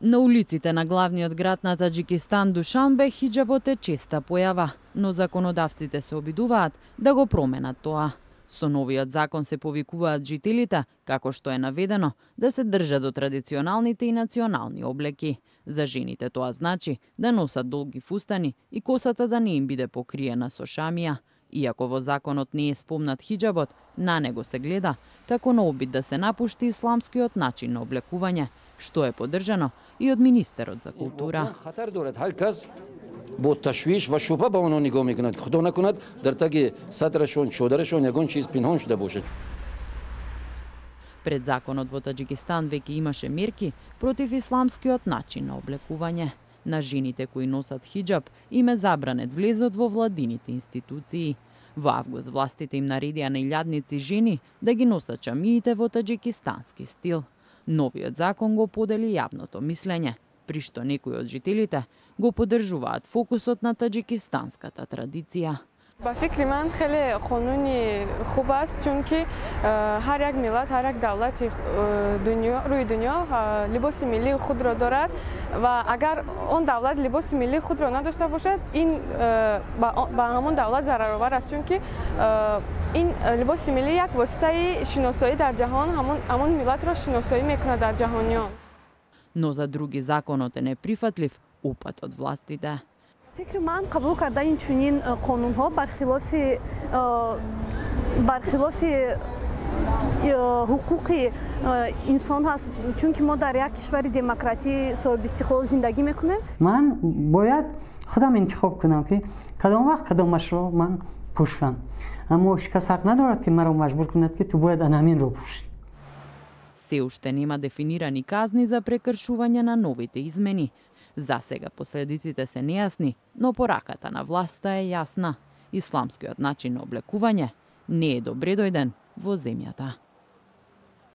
На улиците на главниот град на Таџикистан Душанбе хиџабот е честа појава, но законодавците се обидуваат да го променат тоа. Со новиот закон се повикуваат жителите, како што е наведено, да се држат до традиционалните и национални облеки. За жените тоа значи да носат долги фустани и косата да не им биде покриена со шамија. Иако во законот не е спомнат хиџабот, на него се гледа како на обид да се напушти исламскиот начин на облекување, што е поддржано и од министерот за култура. با تشویش و شبهه به آنها نگاه میکند که خدا نکند در تگ صدرشون شودرشون یگان چیز پنهان شده باشد. Пред законот во Таџикистан веќе имаше мерки против исламскиот начин на облекување. На жените кои носат хиџаб им е забранет влезот во владините институции. Во август властите им наредија на илјадници жени да ги носат чамиите во таџикистански стил. Новиот закон го подели јавното мислење, при што некои од жителите го поддржуваат фокусот на таџикистанската традиција. ба фикри ман хеле қонуни хуб аст, чунки ҳар як миллат, ҳар як давлати рӯи дунё либоси миллии худро дорад ва агар он давлат либоси миллии худро надошта бошад, ин ба ҳамон давлат зараровар аст, чунки ин либоси миллӣ як воситаи шиносоӣ дар ҷаҳон, ҳамон миллатро шиносоӣ мекунад дар ҷаҳониён. Но за други законот е неприфатлив упат од властите. فکر من قبول کردن چنین قانون ها برخلاف حقوق انسان هست، چون که ما در یک کشور دموکراتی صاحب استقلال زندگی میکنیم. من باید خودم انتخاب کنم که کدام وقت کدامش رو من پوشم، اما هیچ کس حق ندارد که مرا مجبور کند که تو باید همین رو پوشی. Се уште нема дефинирани казни за прекршување на новите измени. За сега последиците се нејасни, но пораката на власта е јасна. Исламскиот начин на облекување не е добредојден во земјата.